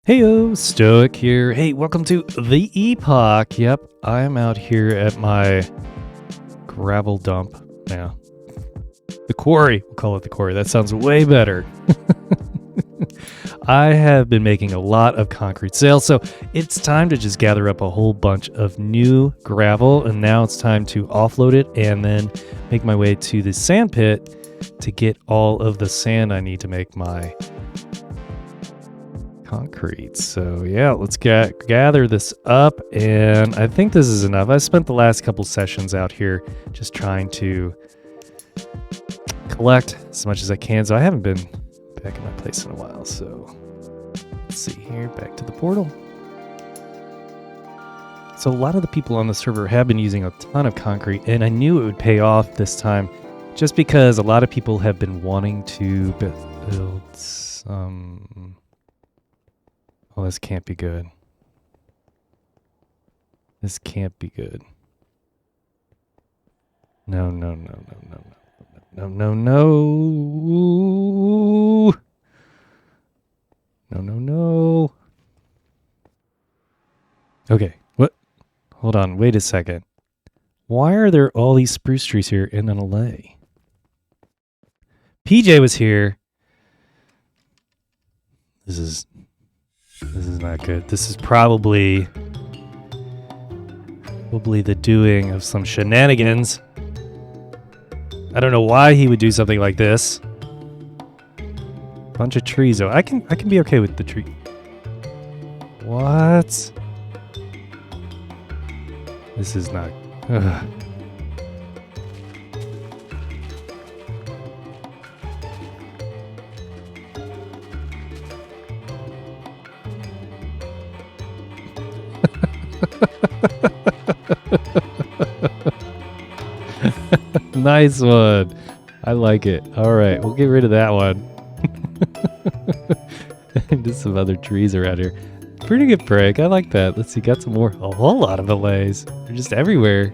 Heyo Stoic here. Hey, welcome to the Epoch. Yep, I'm out here at my gravel dump. Yeah, the quarry. We'll call it the quarry. That sounds way better. I have been making a lot of concrete sales, so it's time to just gather up a whole bunch of new gravel, and now it's time to offload it and then make my way to the sand pit to get all of the sand I need to make my concrete. So yeah, let's gather this up, and I think this is enough. I spent the last couple sessions out here just trying to collect as much as I can, so I haven't been back in my place in a while. So let's see here, back to the portal. So a lot of the people on the server have been using a ton of concrete, and I knew it would pay off this time just because a lot of people have been wanting to build some... Oh, this can't be good. This can't be good. No. No. Okay, what? Hold on, wait a second. Why are there all these spruce trees here in LA? PJ was here. This is not good. This is probably the doing of some shenanigans. I don't know why he would do something like this. Bunch of trees though. I can be okay with the tree. What? This is not. Ugh. Nice one. I like it. All right, we'll get rid of that one. Just some other trees around here. Pretty good break. I like that. Let's see, got some more. A whole lot of allays. They're just everywhere.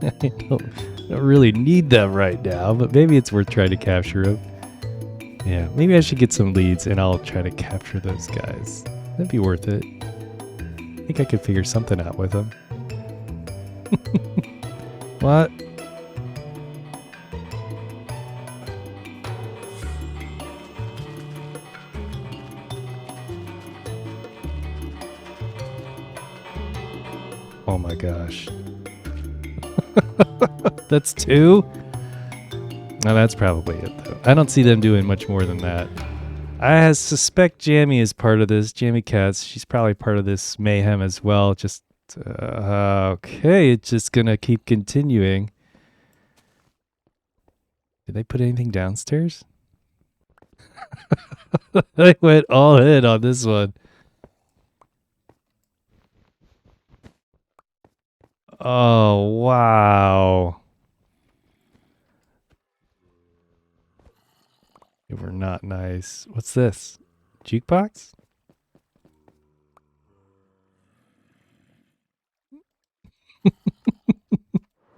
I don't really need them right now, but maybe it's worth trying to capture them. Yeah, maybe I should get some leads and I'll try to capture those guys. That'd be worth it. I think I could figure something out with them. What? Oh my gosh. That's two? No, that's probably it though. I don't see them doing much more than that. I suspect Jammy is part of this. Jammy Cats, she's probably part of this mayhem as well. Just okay, it's just gonna keep continuing. Did they put anything downstairs? They went all in on this one. Oh, wow. They were not nice. What's this? Jukebox?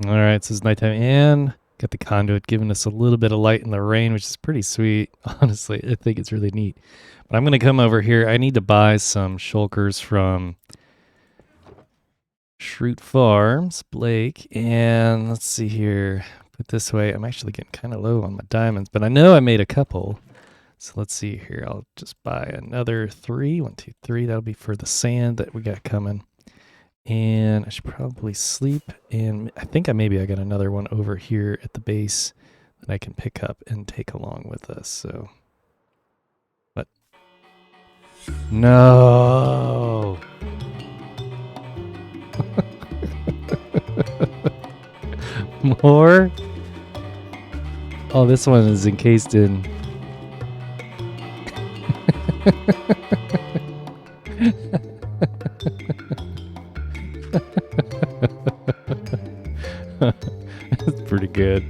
All right, so it's nighttime, and got the conduit giving us a little bit of light in the rain, which is pretty sweet. Honestly, I think it's really neat. But I'm going to come over here. I need to buy some shulkers from Shroot Farms, Blake, and let's see here. Put it this way, I'm actually getting kind of low on my diamonds, but I know I made a couple. So let's see here. I'll just buy another 3. 1, 2, 3. That'll be for the sand that we got coming. And I should probably sleep. And I think maybe I got another one over here at the base that I can pick up and take along with us. So, but no. More? Oh, this one is encased in. That's pretty good.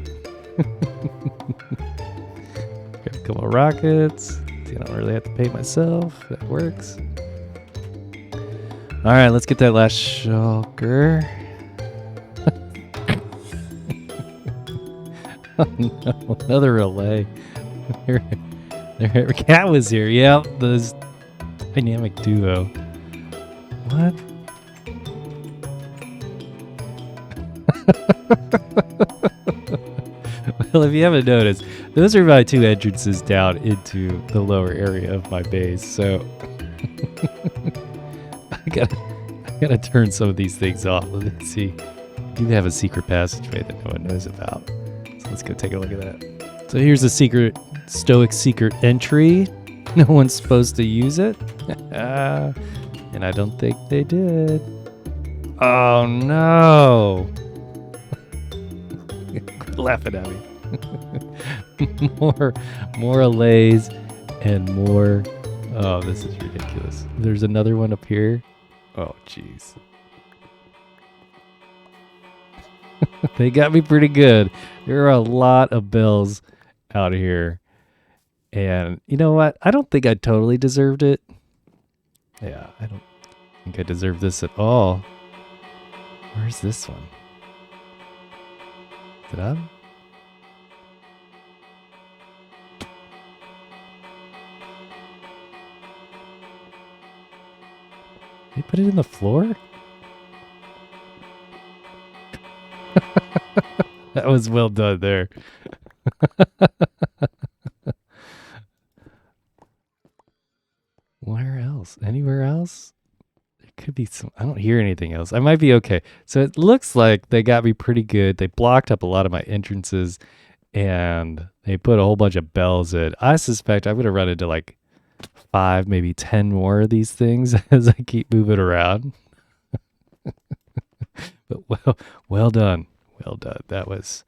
Got a couple of rockets. I don't really have to pay myself. That works. All right, let's get that last shulker. Oh no, another relay. Their cat was here. Yep, this dynamic duo. What? Well, if you haven't noticed, those are my two entrances down into the lower area of my base. So I gotta turn some of these things off. Let's see. I do have a secret passageway that no one knows about. So let's go take a look at that. So here's a secret Stoic secret entry. No one's supposed to use it. And I don't think they did. Oh no. Quit laughing at me. more allays and more. Oh, this is ridiculous. There's another one up here. Oh, jeez. They got me pretty good. There are a lot of bells out here. And you know what? I don't think I totally deserved it. Yeah, I don't think I deserve this at all. Where's this one? Did I? They put it in the floor? That was well done there. Where else? Anywhere else? There could be some. I don't hear anything else. I might be okay. So it looks like they got me pretty good. They blocked up a lot of my entrances and they put a whole bunch of bells in. I suspect I'm going to run into like 5, maybe 10 more of these things as I keep moving around. But well done. Well done. That was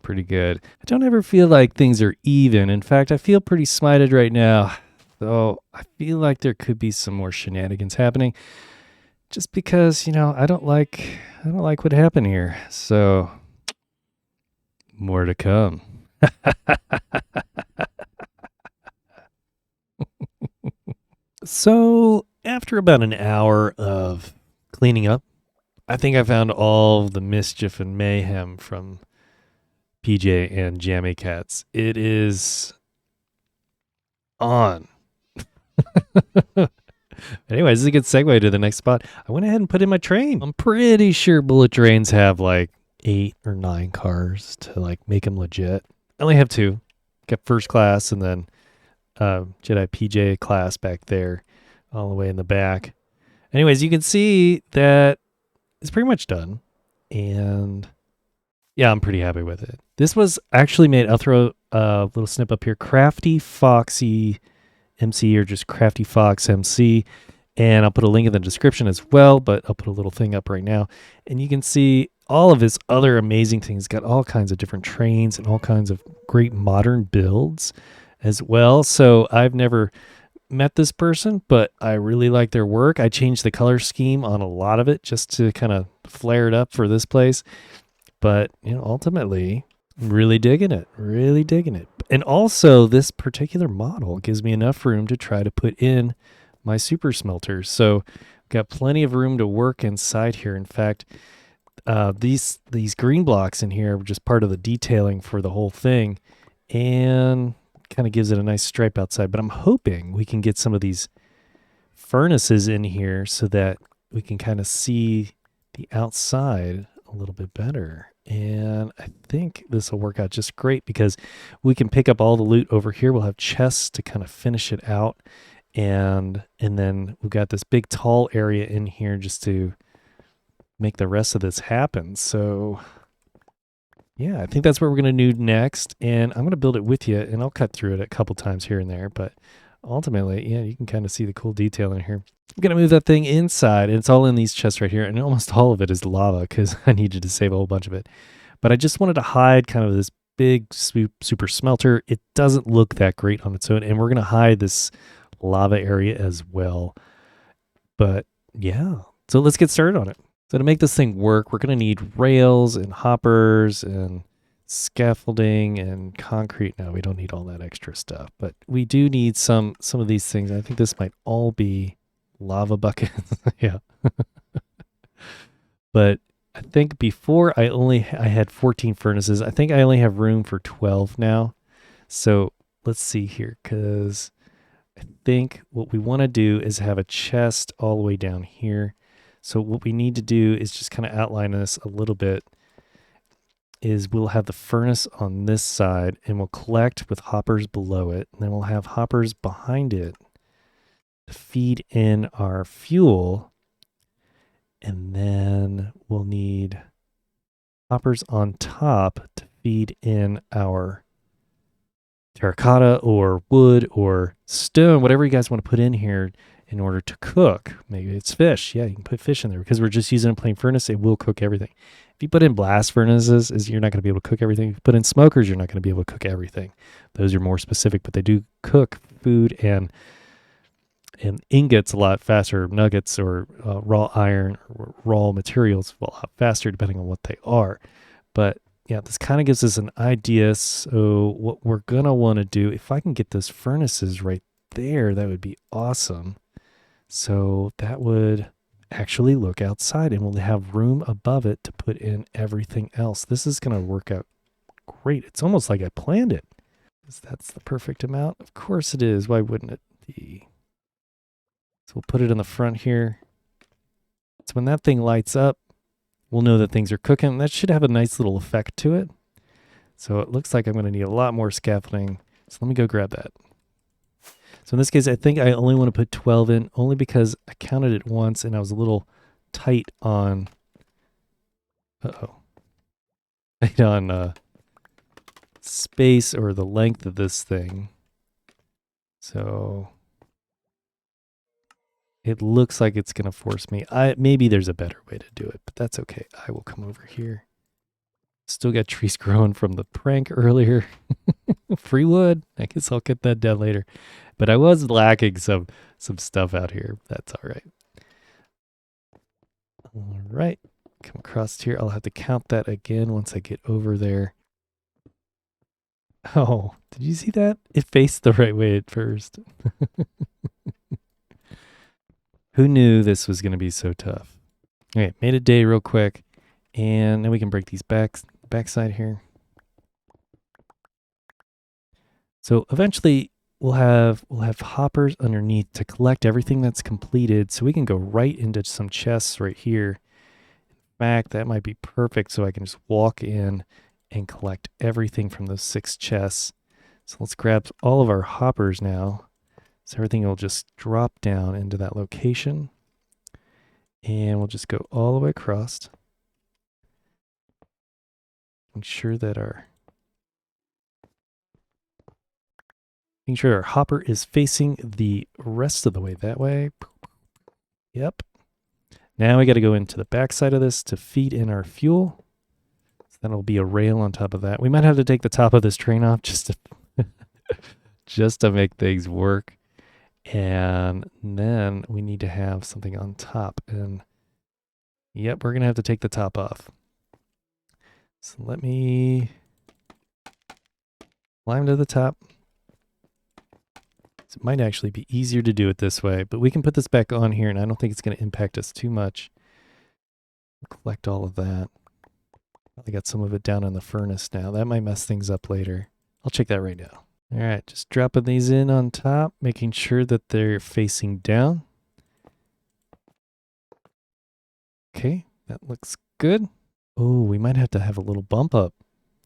pretty good. I don't ever feel like things are even. In fact, I feel pretty smited right now. So I feel like there could be some more shenanigans happening just because, I don't like what happened here. So more to come. So after about an hour of cleaning up, I think I found all the mischief and mayhem from PJ and Jammy Cats. It is on. Anyways, this is a good segue to the next spot. I went ahead and put in my train. I'm pretty sure bullet trains have like 8 or 9 cars to like make them legit. I only have 2. Got first class and then Jedi PJ class back there all the way in the back. Anyways, you can see that it's pretty much done. And yeah, I'm pretty happy with it. This was actually made, I'll throw a little snip up here, CraftyFoxeMC or just CraftyFoxeMC. And I'll put a link in the description as well, but I'll put a little thing up right now. And you can see all of his other amazing things. Got all kinds of different trains and all kinds of great modern builds as well. So I've never met this person, but I really like their work. I changed the color scheme on a lot of it just to kind of flare it up for this place. But, ultimately, I'm really digging it. Really digging it. And also, this particular model gives me enough room to try to put in my super smelters. So, got plenty of room to work inside here. In fact, these green blocks in here are just part of the detailing for the whole thing. And kind of gives it a nice stripe outside. But I'm hoping we can get some of these furnaces in here so that we can kind of see the outside a little bit better. And I think this will work out just great because we can pick up all the loot over here. We'll have chests to kind of finish it out. And then we've got this big tall area in here just to make the rest of this happen. So yeah, I think that's what we're going to do next. And I'm going to build it with you, and I'll cut through it a couple times here and there. But ultimately, yeah, you can kind of see the cool detail in here. I'm going to move that thing inside, and it's all in these chests right here. And almost all of it is lava because I needed to save a whole bunch of it. But I just wanted to hide kind of this big super smelter. It doesn't look that great on its own. And we're going to hide this lava area as well. But yeah, so let's get started on it. So to make this thing work, we're going to need rails and hoppers and scaffolding and concrete. No, we don't need all that extra stuff, but we do need some of these things. I think this might all be lava buckets. Yeah. But I think before I had 14 furnaces. I think I only have room for 12 now. So let's see here, because I think what we want to do is have a chest all the way down here. So what we need to do is just kind of outline this a little bit. Is we'll have the furnace on this side, and we'll collect with hoppers below it, and then we'll have hoppers behind it to feed in our fuel, and then we'll need hoppers on top to feed in our terracotta or wood or stone, whatever you guys want to put in here in order to cook. Maybe it's fish. Yeah, you can put fish in there because we're just using a plain furnace. It will cook everything. If you put in blast furnaces, you're not going to be able to cook everything. If you put in smokers, you're not going to be able to cook everything. Those are more specific, but they do cook food and ingots a lot faster, nuggets or raw iron or raw materials a lot faster depending on what they are. But yeah, this kind of gives us an idea. So what we're going to want to do, if I can get those furnaces right there, that would be awesome. So that would actually look outside, and we'll have room above it to put in everything else. This is going to work out great. It's almost like I planned it. That's the perfect amount. Of course it is. Why wouldn't it be? So we'll put it in the front here. So when that thing lights up, we'll know that things are cooking. That should have a nice little effect to it. So it looks like I'm going to need a lot more scaffolding. So let me go grab that. So in this case, I think I only want to put 12 in, only because I counted it once and I was a little tight on, tight on space or the length of this thing. So it looks like it's going to force me. Maybe there's a better way to do it, but that's okay. I will come over here. Still got trees growing from the prank earlier. Free wood. I guess I'll cut that down later. But I was lacking some stuff out here. That's all right. All right. Come across here. I'll have to count that again once I get over there. Oh, did you see that? It faced the right way at first. Who knew this was going to be so tough? Okay, made a day real quick. And then we can break these backside here. So eventually we'll have hoppers underneath to collect everything that's completed, so we can go right into some chests right here. In fact, that might be perfect, so I can just walk in and collect everything from those 6 chests. So let's grab all of our hoppers now. So everything will just drop down into that location. And we'll just go all the way across. Make sure that our hopper is facing the rest of the way that way. Yep. Now we got to go into the back side of this to feed in our fuel. So that'll be a rail on top of that. We might have to take the top of this train off just to make things work. And then we need to have something on top. And yep, we're going to have to take the top off. So let me climb to the top. So it might actually be easier to do it this way, but we can put this back on here, and I don't think it's going to impact us too much. We'll collect all of that. I got some of it down in the furnace now. That might mess things up later. I'll check that right now. All right, just dropping these in on top, making sure that they're facing down. Okay, that looks good. Oh, we might have to have a little bump up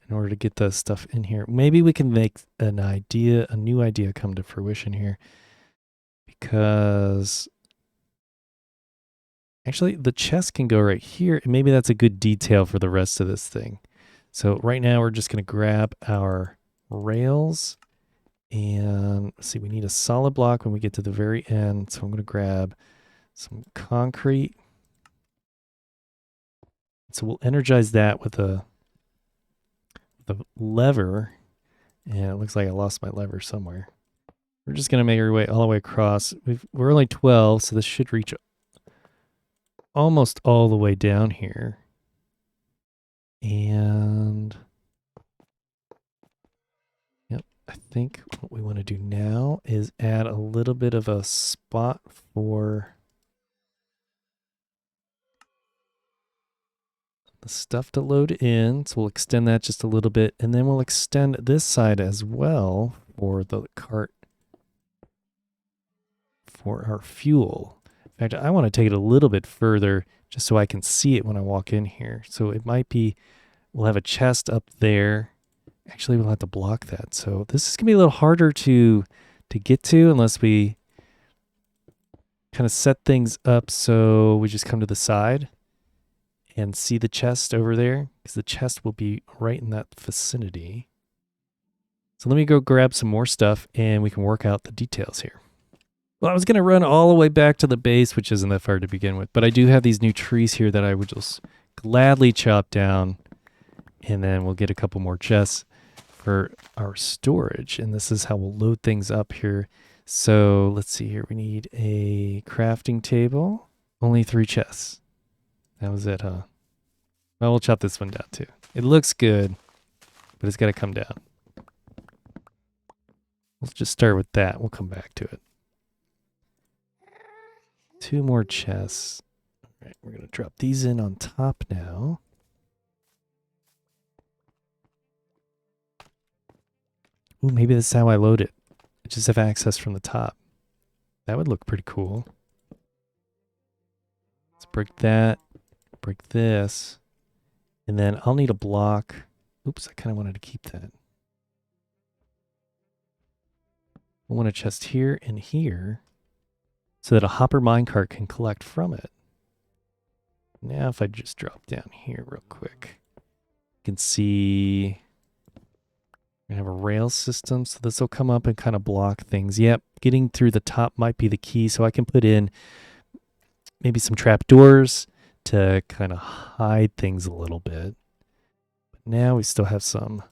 in order to get the stuff in here. Maybe we can make a new idea come to fruition here. Because actually the chest can go right here, and maybe that's a good detail for the rest of this thing. So right now we're just going to grab our rails, and let's see, we need a solid block when we get to the very end. So I'm going to grab some concrete. So we'll energize that with the lever, and it looks like I lost my lever somewhere. We're just going to make our way all the way across. We're only 12, so this should reach almost all the way down here. And yep, I think what we want to do now is add a little bit of a spot for the stuff to load in. So we'll extend that just a little bit, and then we'll extend this side as well for the cart for our fuel. In fact, I want to take it a little bit further just so I can see it when I walk in here. So it might be, we'll have a chest up there. Actually, we'll have to block that. So this is going to be a little harder to get to unless we kind of set things up so we just come to the side and see the chest over there, because the chest will be right in that vicinity. So let me go grab some more stuff and we can work out the details here. Well, I was going to run all the way back to the base, which isn't that far to begin with, but I do have these new trees here that I would just gladly chop down, and then we'll get a couple more chests for our storage, and this is how we'll load things up here. So let's see here. We need a crafting table. Only 3 chests. That was it, huh? Well, we'll chop this one down too. It looks good, but it's got to come down. Let's just start with that. We'll come back to it. 2 more chests. All right, we're going to drop these in on top now. Ooh, maybe this is how I load it. I just have access from the top. That would look pretty cool. Let's break that, break this, and then I'll need a block. Oops, I kind of wanted to keep that. I want a chest here and here so that a hopper minecart can collect from it. Now if I just drop down here real quick, you can see we have a rail system, so this will come up and kind of block things. Yep, getting through the top might be the key, so I can put in maybe some trapdoors to kind of hide things a little bit. But now we still have some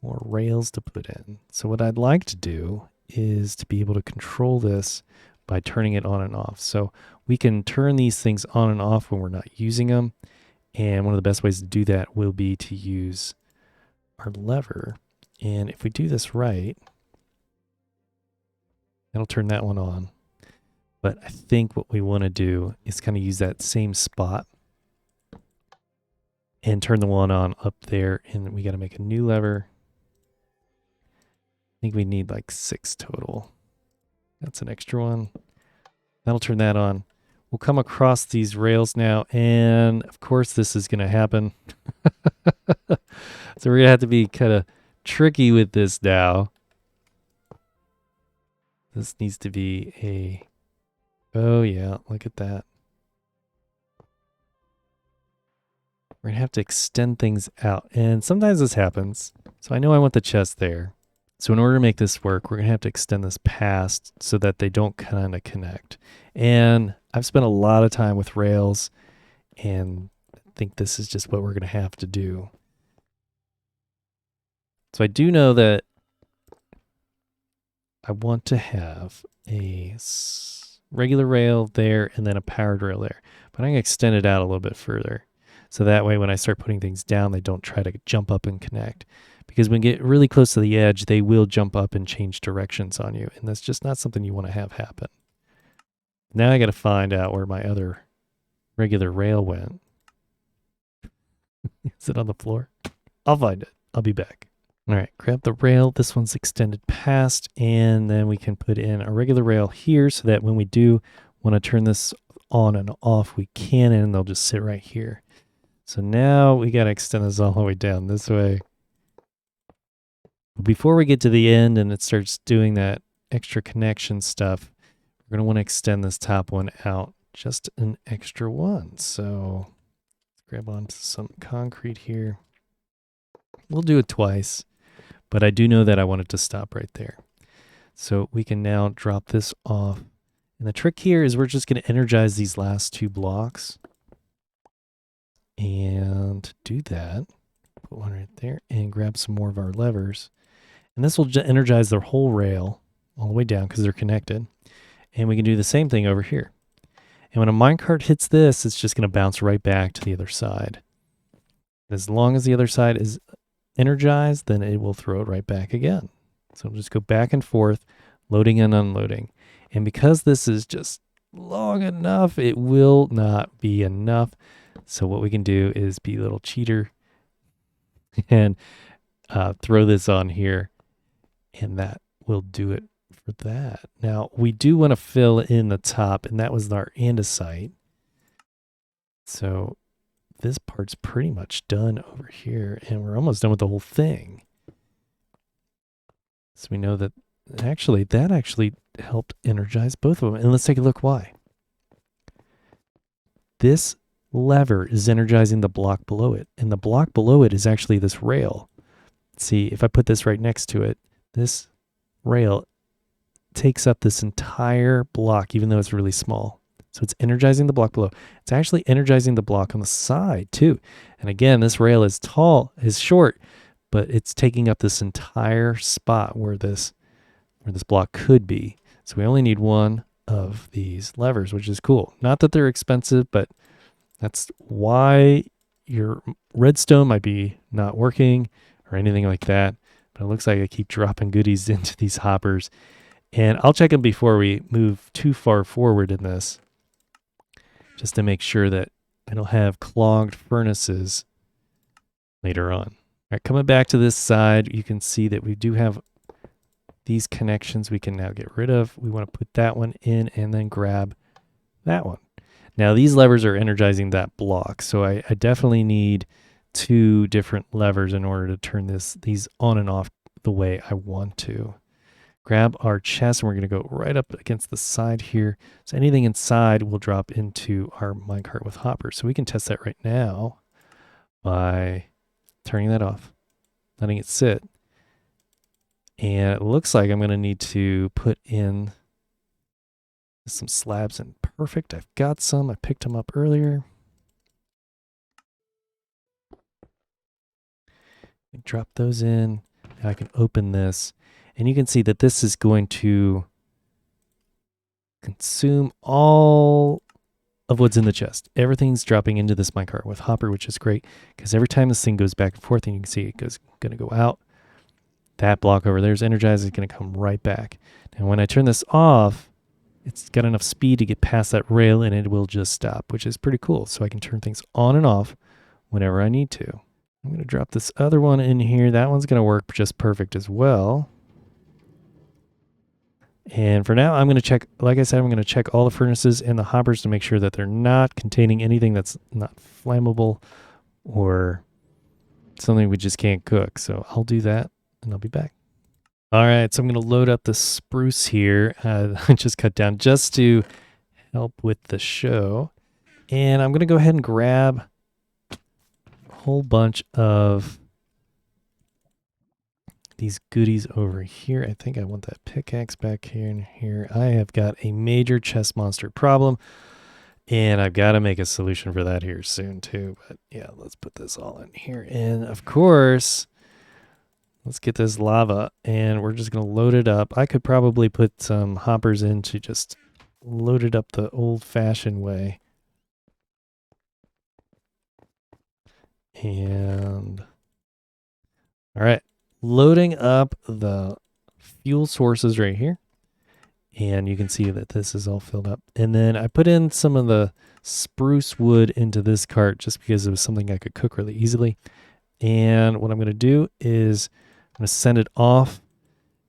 more rails to put in. So what I'd like to do is to be able to control this by turning it on and off. So we can turn these things on and off when we're not using them. And one of the best ways to do that will be to use our lever. And if we do this right, that'll turn that one on. But I think what we want to do is kind of use that same spot and turn the one on up there. And we got to make a new lever. I think we need like 6 total. That's an extra one. That'll turn that on. We'll come across these rails now. And of course, this is going to happen. So we're going to have to be kind of tricky with this now. This needs to be a... Oh yeah, look at that. We're gonna have to extend things out, and sometimes this happens. So I know I want the chest there. So in order to make this work, we're gonna have to extend this past so that they don't kind of connect. And I've spent a lot of time with rails, and I think this is just what we're gonna have to do. So I do know that I want to have a regular rail there and then a powered rail there. But I'm going to extend it out a little bit further. So that way when I start putting things down, they don't try to jump up and connect. Because when you get really close to the edge, they will jump up and change directions on you. And that's just not something you want to have happen. Now I got to find out where my other regular rail went. Is it on the floor? I'll find it. I'll be back. All right, grab the rail. This one's extended past, and then we can put in a regular rail here so that when we do want to turn this on and off, we can, and they'll just sit right here. So now we got to extend this all the way down this way. Before we get to the end and it starts doing that extra connection stuff, we're going to want to extend this top one out just an extra one. So let's grab onto some concrete here. We'll do it twice. But I do know that I want it to stop right there. So we can now drop this off. And the trick here is we're just going to energize these last 2 blocks. And to do that, put one right there and grab some more of our levers. And this will energize the whole rail all the way down because they're connected. And we can do the same thing over here. And when a minecart hits this, it's just going to bounce right back to the other side. As long as the other side is energized, then it will throw it right back again. So just go back and forth, loading and unloading. And because this is just long enough, it will not be enough. So what we can do is be a little cheater and throw this on here. And that will do it for that. Now, we do want to fill in the top, and that was our andesite. So this part's pretty much done over here, and we're almost done with the whole thing. So we know that that actually helped energize both of them. And let's take a look why. This lever is energizing the block below it, and the block below it is actually this rail. See, if I put this right next to it, this rail takes up this entire block, even though it's really small. So it's energizing the block below. It's actually energizing the block on the side too. And again, this rail is short, but it's taking up this entire spot where this block could be. So we only need one of these levers, which is cool. Not that they're expensive, but that's why your redstone might be not working or anything like that. But it looks like I keep dropping goodies into these hoppers. And I'll check them before we move too far forward in this, just to make sure that I don't have clogged furnaces later on. All right, coming back to this side, you can see that we do have these connections we can now get rid of. We want to put that one in and then grab that one. Now these levers are energizing that block, so I definitely need 2 different levers in order to turn these on and off the way I want to. Grab our chest, and we're going to go right up against the side here. So anything inside will drop into our minecart with hoppers. So we can test that right now by turning that off, letting it sit. And it looks like I'm going to need to put in some slabs in. Perfect. I've got some. I picked them up earlier. Drop those in. Now I can open this. And you can see that this is going to consume all of what's in the chest. Everything's dropping into this minecart with hopper, which is great because every time this thing goes back and forth, and you can see it going to go out, that block over there is energized. It's going to come right back. And when I turn this off, it's got enough speed to get past that rail, and it will just stop, which is pretty cool. So I can turn things on and off whenever I need to. I'm going to drop this other one in here. That one's going to work just perfect as well. And for now, I'm going to check, like I said, I'm going to check all the furnaces and the hoppers to make sure that they're not containing anything that's not flammable or something we just can't cook. So I'll do that, and I'll be back. All right, so I'm going to load up the spruce here. I just cut down just to help with the show. And I'm going to go ahead and grab a whole bunch of these goodies over here. I think I want that pickaxe back here and here. I have got a major chest monster problem, and I've got to make a solution for that here soon too. But yeah, let's put this all in here. And of course, let's get this lava, and we're just going to load it up. I could probably put some hoppers in to just load it up the old-fashioned way. And all right. Loading up the fuel sources right here. And you can see that this is all filled up. And then I put in some of the spruce wood into this cart just because it was something I could cook really easily. And what I'm going to do is I'm going to send it off.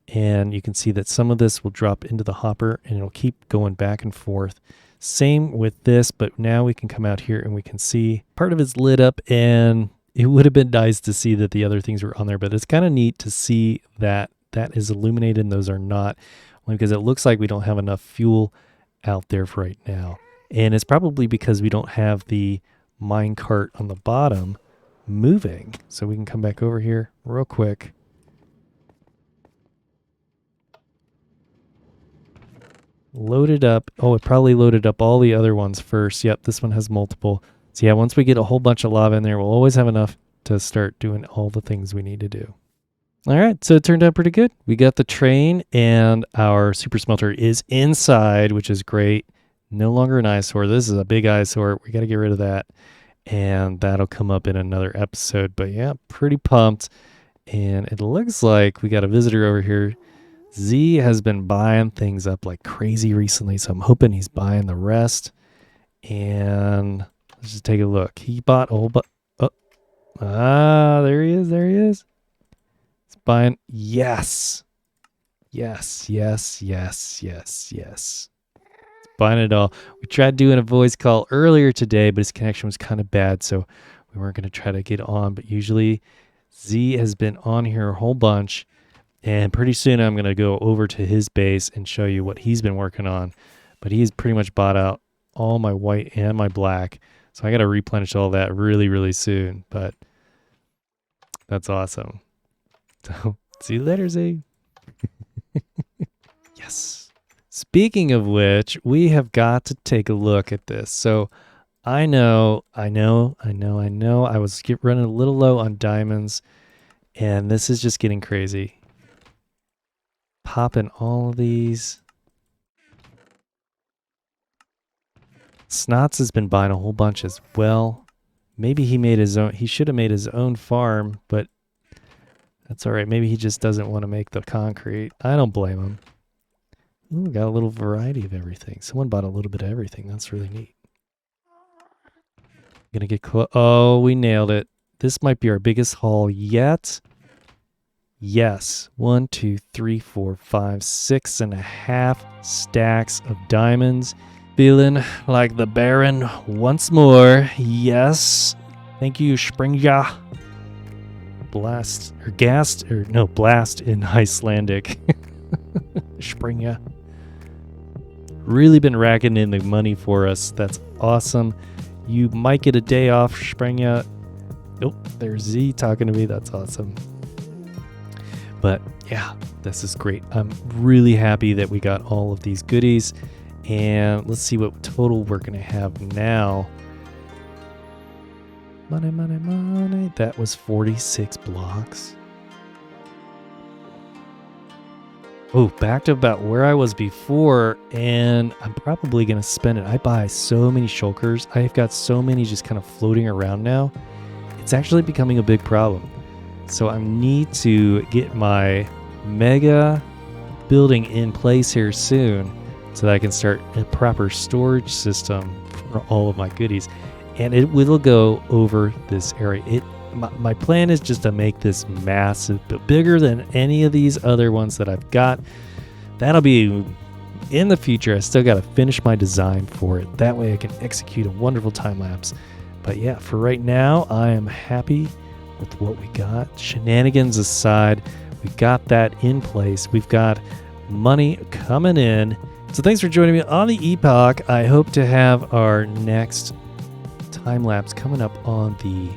And you can see that some of this will drop into the hopper, and it'll keep going back and forth. Same with this, but now we can come out here and we can see part of it's lit up, and it would have been nice to see that the other things were on there, but it's kind of neat to see that that is illuminated and those are not, only because it looks like we don't have enough fuel out there for right now. And it's probably because we don't have the minecart on the bottom moving. So we can come back over here real quick. Load it up. Oh, it probably loaded up all the other ones first. Yep, this one has multiple. So yeah, once we get a whole bunch of lava in there, we'll always have enough to start doing all the things we need to do. All right, so it turned out pretty good. We got the train, and our super smelter is inside, which is great. No longer an eyesore. This is a big eyesore. We got to get rid of that, and that'll come up in another episode. But yeah, pretty pumped. And it looks like we got a visitor over here. Z has been buying things up like crazy recently, so I'm hoping he's buying the rest. And let's just take a look. He bought a whole there he is. There he is. He's buying. Yes. Yes, yes, yes, yes, yes. Buying it all. We tried doing a voice call earlier today, but his connection was kind of bad, so we weren't going to try to get on. But usually Z has been on here a whole bunch, and pretty soon I'm going to go over to his base and show you what he's been working on. But he has pretty much bought out all my white and my black, so I got to replenish all that really, really soon. But that's awesome. So see you later, Z. Yes. Speaking of which, we have got to take a look at this. So I was running a little low on diamonds, and this is just getting crazy. Popping all of these. Snots has been buying a whole bunch as well. Maybe he made his own. He should have made his own farm, but that's all right. Maybe he just doesn't want to make the concrete. I don't blame him. Ooh, we got a little variety of everything. Someone bought a little bit of everything. That's really neat. Gonna get close. Oh, we nailed it. This might be our biggest haul yet. Yes. 1, 2, 3, 4, 5, 6.5 stacks of diamonds. Feeling like the Baron once more. Yes. Thank you, Springa. Blast in Icelandic. Springa. Really been racking in the money for us. That's awesome. You might get a day off, Springa. Nope, there's Z talking to me. That's awesome. But yeah, this is great. I'm really happy that we got all of these goodies. And let's see what total we're going to have now. Money, money, money. That was 46 blocks. Oh, back to about where I was before, and I'm probably going to spend it. I buy so many shulkers. I've got so many just kind of floating around now. It's actually becoming a big problem. So I need to get my mega building in place here soon so that I can start a proper storage system for all of my goodies. And it will go over this area. My plan is just to make this massive, but bigger than any of these other ones that I've got. That'll be in the future. I still got to finish my design for it. That way I can execute a wonderful time lapse. But yeah, for right now, I am happy with what we got. Shenanigans aside, we got that in place. We've got money coming in. So thanks for joining me on the Epoch. I hope to have our next time lapse coming up on the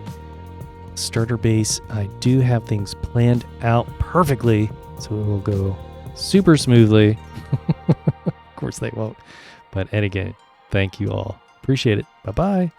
starter base. I do have things planned out perfectly, so it will go super smoothly. Of course they won't. But and again, thank you all. Appreciate it. Bye-bye.